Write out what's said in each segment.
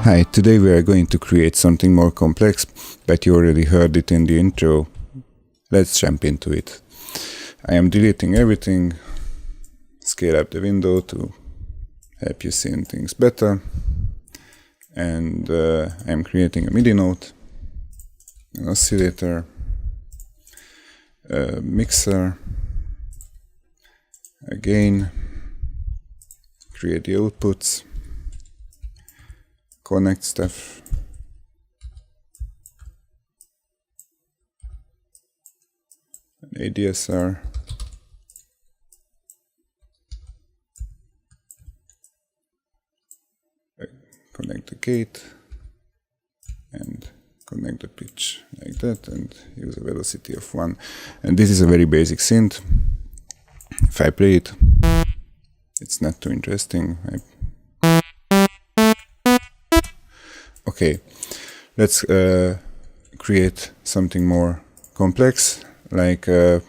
Hi, today we are going to create something more complex, but you already heard it in the intro. Let's jump into it. I am deleting everything, scale up the window to help you see things better, and I'm creating a MIDI note, an oscillator, a mixer, a gain, create the outputs, connect stuff, an ADSR, connect the gate, and connect the pitch like that, and use a velocity of 1. And this is a very basic synth. If I play it, it's not too interesting. Okay, let's create something more complex, like I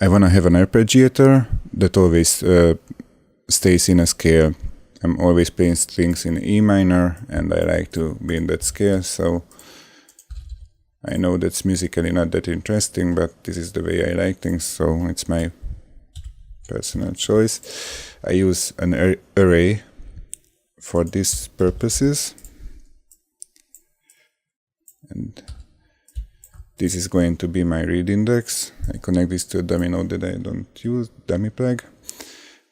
want to have an arpeggiator that always stays in a scale. I'm always playing things in E minor, and I like to be in that scale, so I know that's musically not that interesting, but this is the way I like things, so it's my personal choice. I use an array for these purposes, and this is going to be my read index. I connect this to a dummy node that I don't use, dummy plug.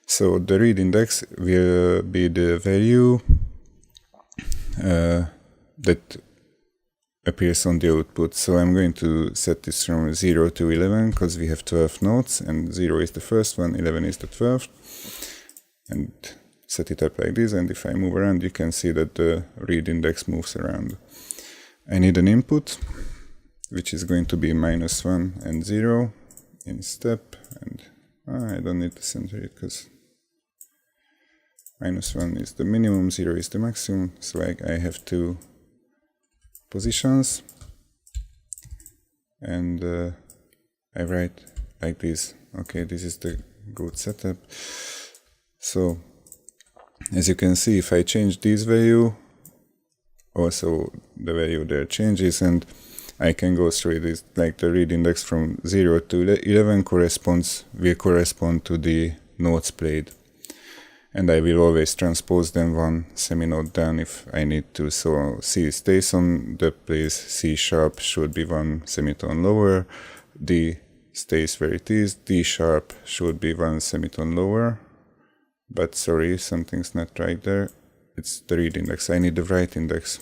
So the read index will be the value that appears on the output. So I'm going to set this from 0 to 11 because we have 12 notes, and 0 is the first one, 11 is the 12th, and set it up like this. And if I move around, you can see that the read index moves around. I need an input, which is going to be -1 and 0 in step, and I don't need to center it because -1 is the minimum, 0 is the maximum, so I have two positions, and I write like this. Okay, this is the good setup. So as you can see, if I change this value, also the value there changes, and I can go through this, like the read index from 0 to 11 will correspond to the notes played. And I will always transpose them one seminote down if I need to. So C stays on the place, C sharp should be one semitone lower, D stays where it is, D sharp should be one semitone lower. But sorry, something's not right there. It's the read index. I need the write index.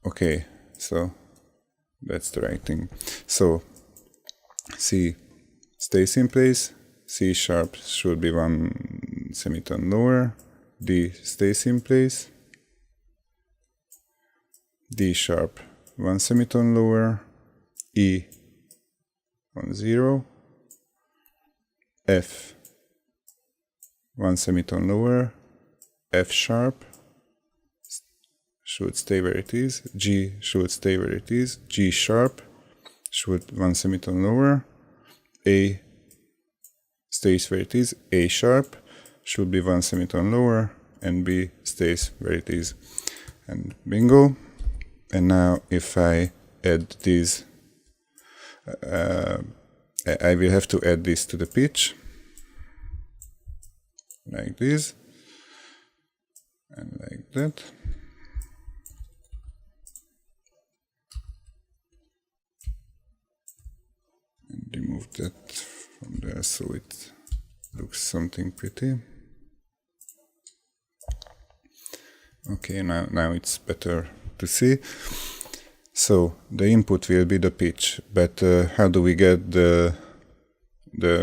Okay, so that's the right thing. So C stays in place, C sharp should be one semitone lower, D stays in place, D sharp one semitone lower, E on 0, F one semitone lower, F sharp should stay where it is, G should stay where it is, G sharp should one semitone lower, A stays where it is, A sharp should be one semitone lower, and B stays where it is. And bingo. And now if I add these, I will have to add this to the pitch, like this, and like that. And remove that from there so it looks something pretty. Okay, now it's better to see. So the input will be the pitch, but how do we get the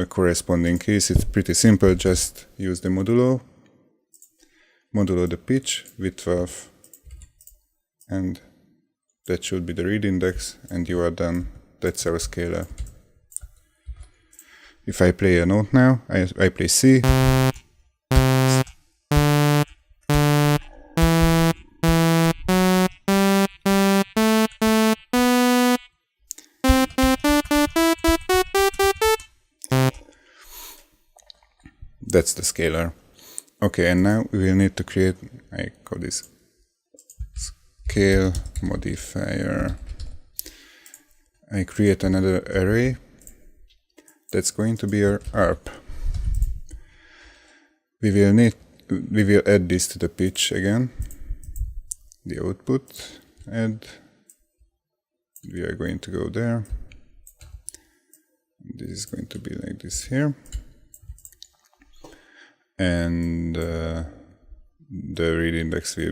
corresponding keys? It's pretty simple. Just use the modulo the pitch with 12, and that should be the read index, and you are done. That's our scaler. If I play a note now, I play C. That's the scaler. Okay, and now we will need to create, I call this scale modifier. I create another array that's going to be our arp. We will add this to the pitch again. The output add. We are going to go there. This is going to be like this here. And the read index will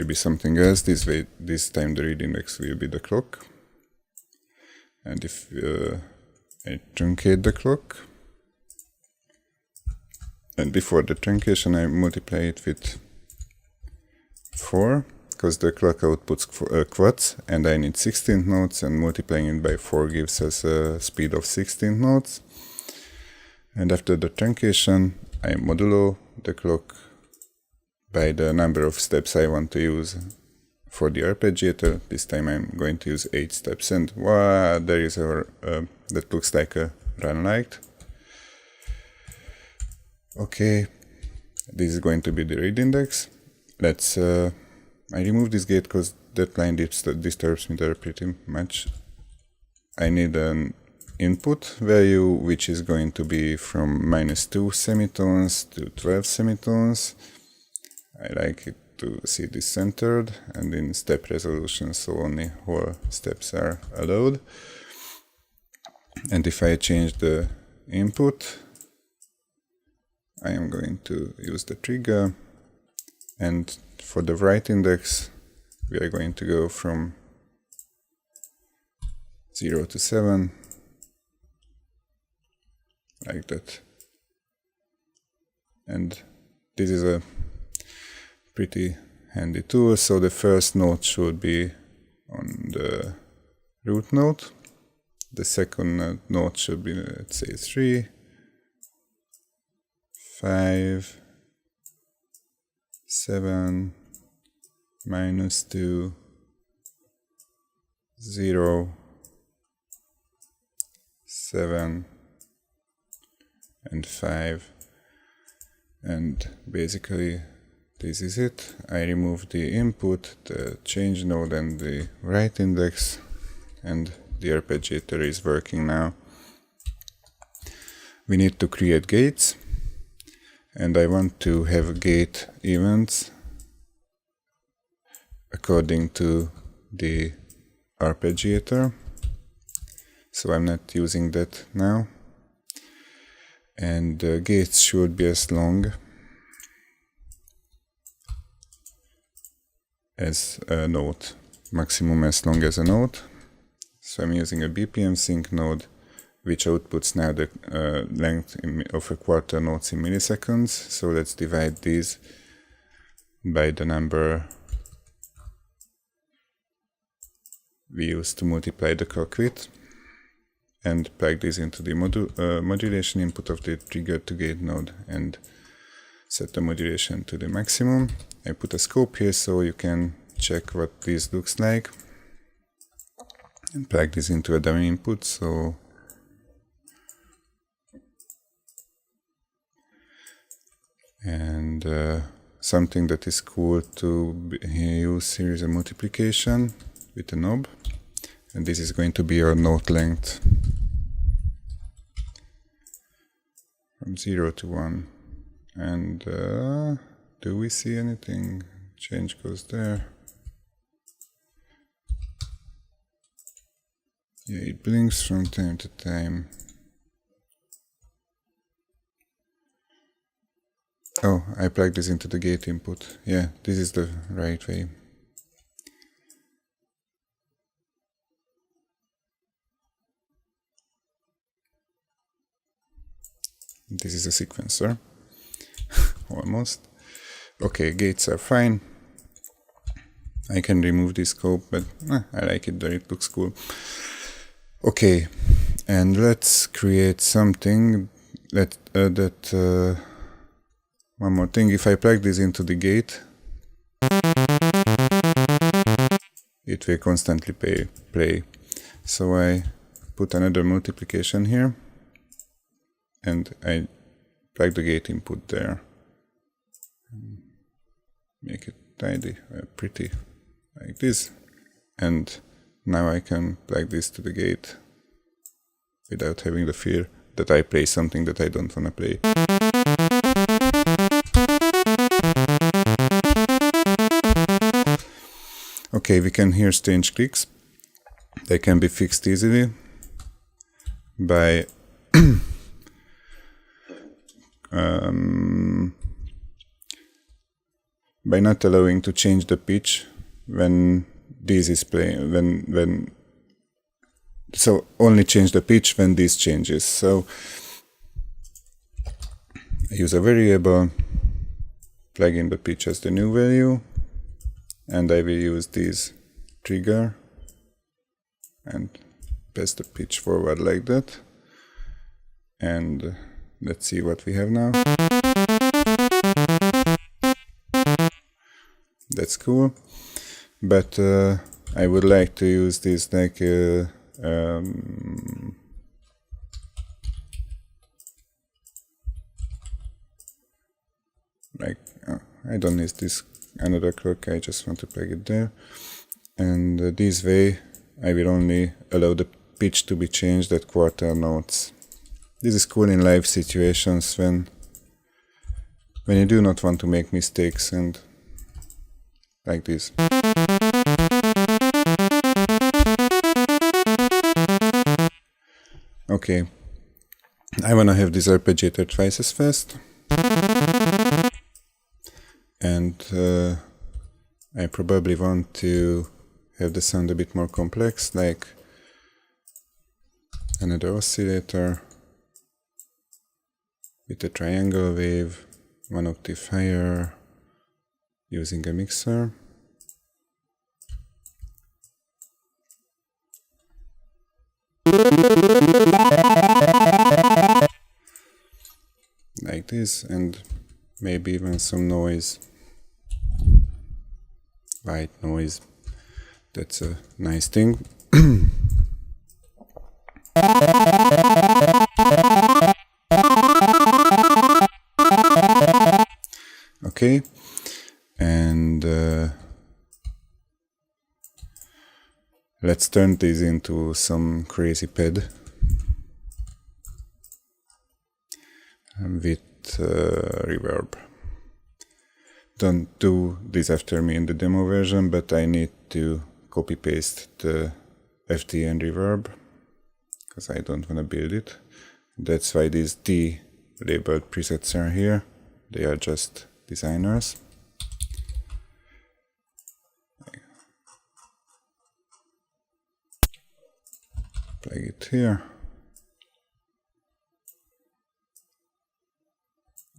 be something else. This time the read index will be the clock. And if I truncate the clock, and before the truncation I multiply it with 4, because the clock outputs quads, and I need 16 notes, and multiplying it by 4 gives us a speed of 16 notes. And after the truncation, I modulo the clock by the number of steps I want to use for the arpeggiator. This time I'm going to use 8 steps, and wow, there is our that looks like a run light. Okay, this is going to be the read index. Let's I remove this gate because that line disturbs me there pretty much. I need an input value which is going to be from -2 semitones to 12 semitones. I like it to see this centered and in step resolution, so only whole steps are allowed. And if I change the input, I am going to use the trigger, and for the write index we are going to go from 0 to 7, like that. And this is a pretty handy tool. So the first note should be on the root note, the second note should be, let's say, 3, 5, 7, -2, 0, 7, and 5. And basically this is it. I remove the input, the change node, and the write index, and the arpeggiator is working now. We need to create gates, and I want to have gate events according to the arpeggiator, so I'm not using that now. And gates should be as long as a note, maximum as long as a note. So I'm using a BPM sync node which outputs now the length of a quarter notes in milliseconds. So let's divide these by the number we use to multiply the clock with, and plug this into the modulation input of the trigger to gate node and set the modulation to the maximum. I put a scope here so you can check what this looks like, and plug this into a dummy input. So and something that is cool to use here is a multiplication with a knob, and this is going to be our note length from 0 to 1. And do we see anything? Change goes there. Yeah, it blinks from time to time. Oh, I plugged this into the gate input. Yeah, this is the right way. This is a sequencer. Almost. Okay, gates are fine. I can remove this scope, but I like it there, it looks cool. Okay, and let's create something one more thing. If I plug this into the gate, it will constantly play. So I put another multiplication here, and I plug the gate input there. Make it tidy, pretty, like this. And now I can plug this to the gate without having the fear that I play something that I don't want to play. Okay, we can hear strange clicks. They can be fixed easily by by not allowing to change the pitch when this is playing, so only change the pitch when this changes. So I use a variable, plug in the pitch as the new value, and I will use this trigger and pass the pitch forward like that. And let's see what we have now. That's cool, but I would like to use this like I don't need this another clock, I just want to plug it there. And this way I will only allow the pitch to be changed at quarter notes. This is cool in live situations when you do not want to make mistakes, and like this. Okay, I wanna have this arpeggiator twice as fast, and I probably want to have the sound a bit more complex, like another oscillator with a triangle wave, 1 octave higher, using a mixer. Like this, and maybe even some noise, white noise. That's a nice thing. Okay, and let's turn this into some crazy pad with reverb. Don't do this after me in the demo version, but I need to copy paste the FT and reverb because I don't want to build it. That's why these D labeled presets are here. They are just designers. Plug it here.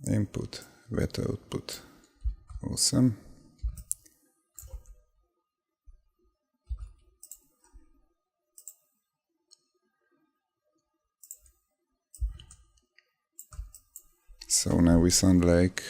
Input, wet output. Awesome. So now we sound like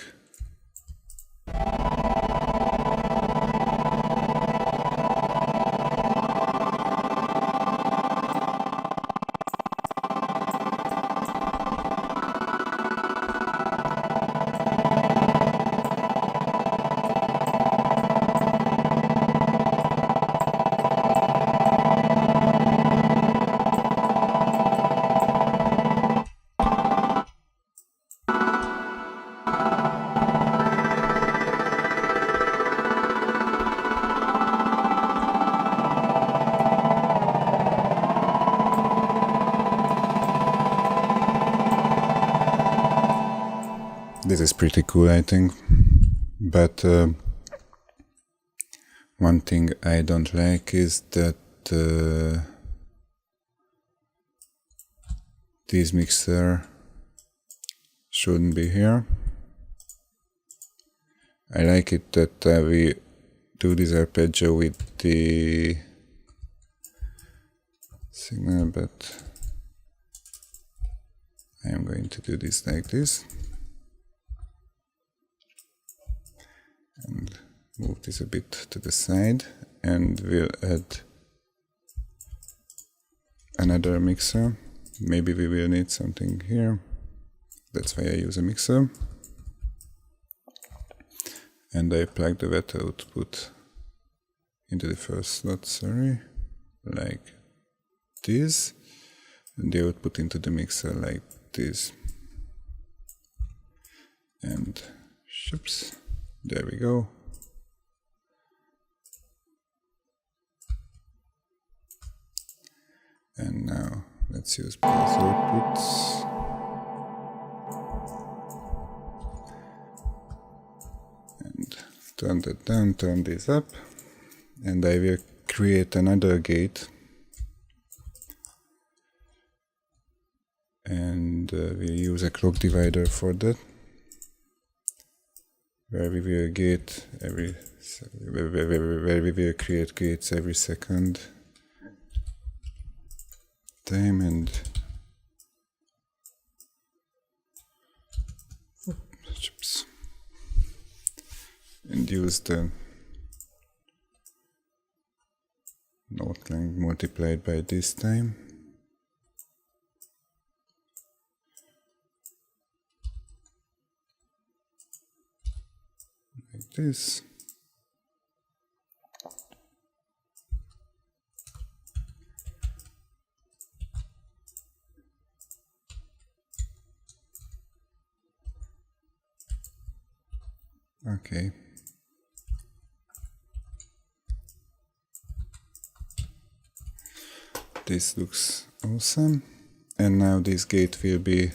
this is pretty cool, I think, but one thing I don't like is that this mixer shouldn't be here. I like it that we do this arpeggio with the signal, but I am going to do this like this. And move this a bit to the side, and we'll add another mixer. Maybe we will need something here, That's why I use a mixer. And I plug the wet output into the first slot, like this, and the output into the mixer like this. And shoops, there we go. And now let's use both outputs. And turn that down, turn this up. And I will create another gate. And we'll use a clock divider for that, where we will create gates every second time, and use the note length multiplied by this time. Like this. Okay. This looks awesome. And now this gate will be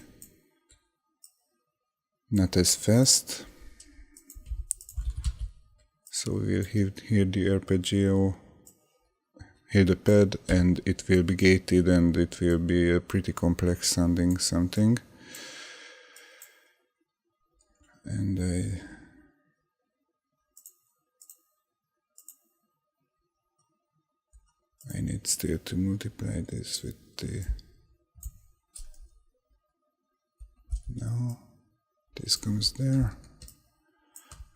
not as fast. So we'll hear the arpeggio, hear the pad, and it will be gated, and it will be a pretty complex sounding something. And I need still to multiply this with the... No, this comes there.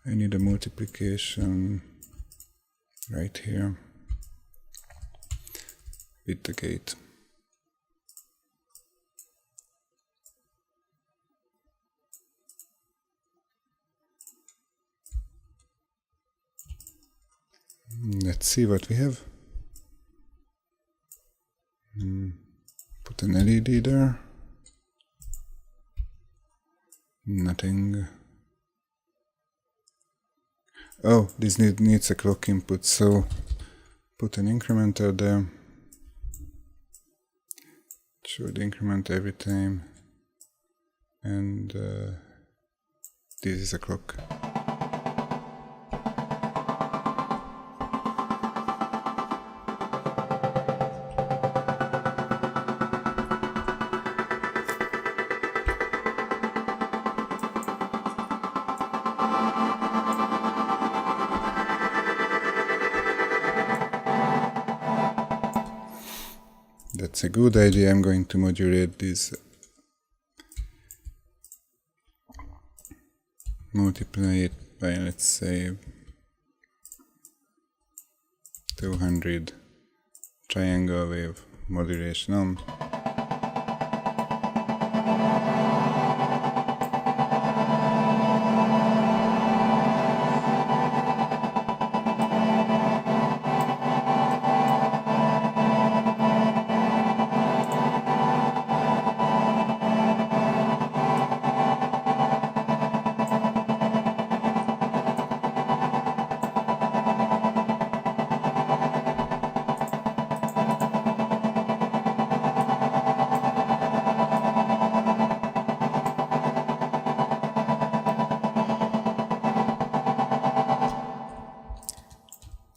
I need a multiplication right here with the gate. Let's see what we have. Put an LED there. Nothing. Oh, this needs a clock input, so put an incrementer there. Should increment every time. And this is a clock. That's a good idea. I'm going to modulate this. Multiply it by, let's say, 200 triangle wave modulation on.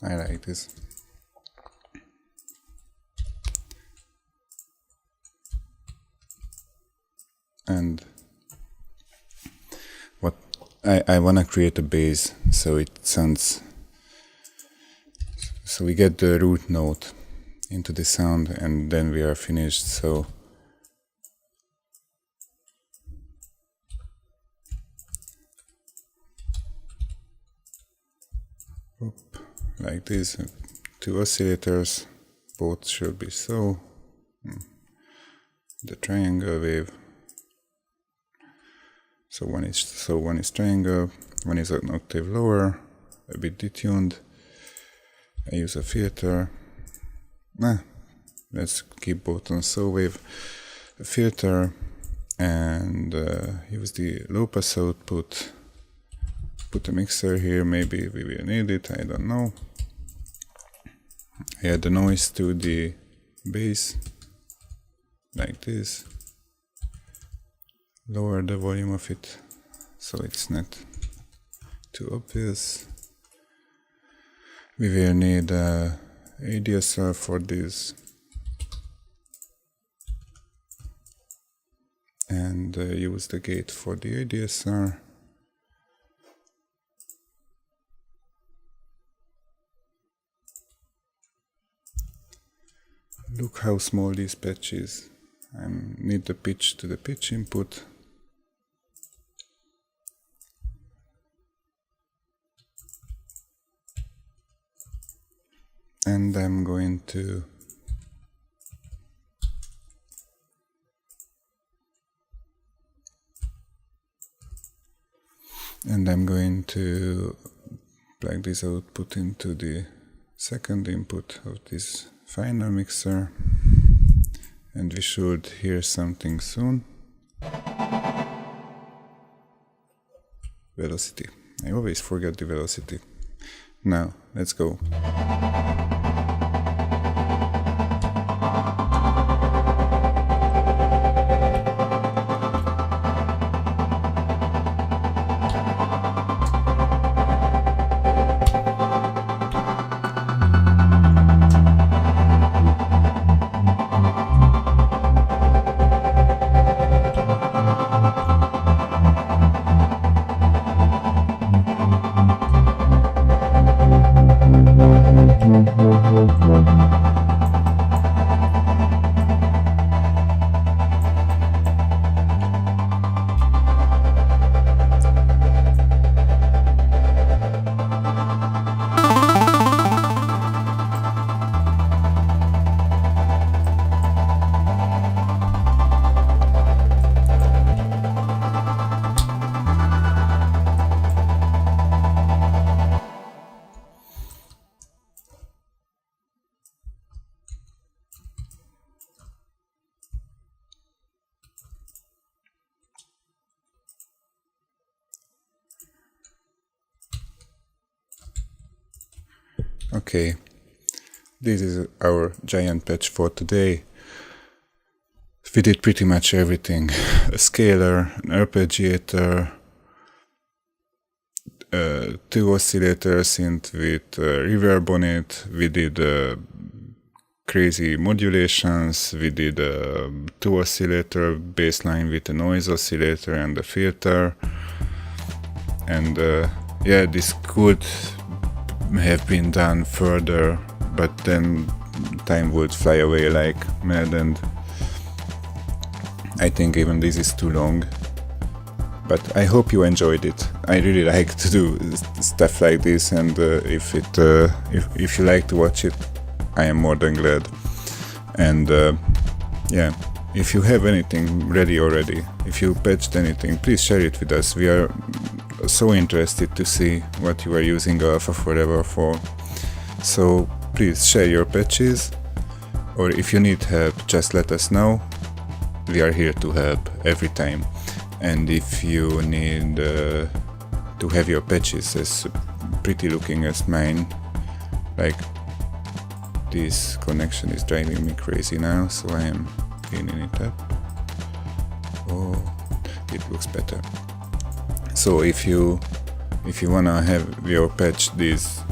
I like this. And what I want to create a bass so it sounds, so we get the root note into the sound and then we are finished. So like this, 2 oscillators, both should be so. The triangle wave. So one is triangle, one is an octave lower, a bit detuned. I use a filter. Let's keep both on saw wave. A filter, and use the low pass output. Put a mixer here, maybe we will need it, I don't know. Add the noise to the bass, like this. Lower the volume of it, so it's not too obvious. We will need ADSR for this. And use the gate for the ADSR. Look how small this patch is. I need the pitch to the pitch input. And I'm going to plug this output into the second input of this final mixer, and we should hear something soon. Velocity. I always forget the velocity. Now, let's go. Okay, this is our giant patch for today. We did pretty much everything. A scaler, an arpeggiator, 2 oscillator synth with reverb on it. We did crazy modulations. We did 2 oscillator bassline with a noise oscillator and a filter. And yeah, this could have been done further, but then time would fly away like mad, and I think even this is too long. But I hope you enjoyed it. I really like to do stuff like this, and if you like to watch it, I am more than glad. And yeah, if you have anything ready already, if you patched anything, please share it with us. We are so interested to see what you are using Alpha Forever for. So please share your patches, or if you need help, just let us know. We are here to help every time. And if you need to have your patches as pretty looking as mine, like this connection is driving me crazy now, so I am cleaning it up. Oh, it looks better. So if you wanna have your patch this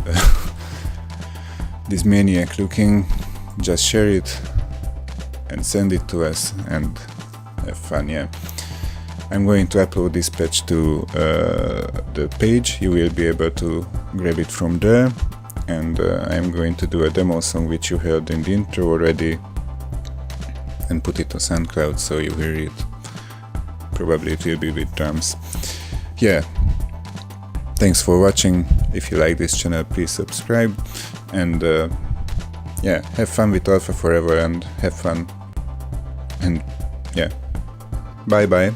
this maniac looking, just share it and send it to us and have fun. Yeah, I'm going to upload this patch to the page. You will be able to grab it from there, and I'm going to do a demo song which you heard in the intro already and put it on SoundCloud so you hear it. Probably it will be with drums. Yeah, thanks for watching. If you like this channel, please subscribe, and yeah, have fun with Alpha Forever and have fun, and yeah, bye bye.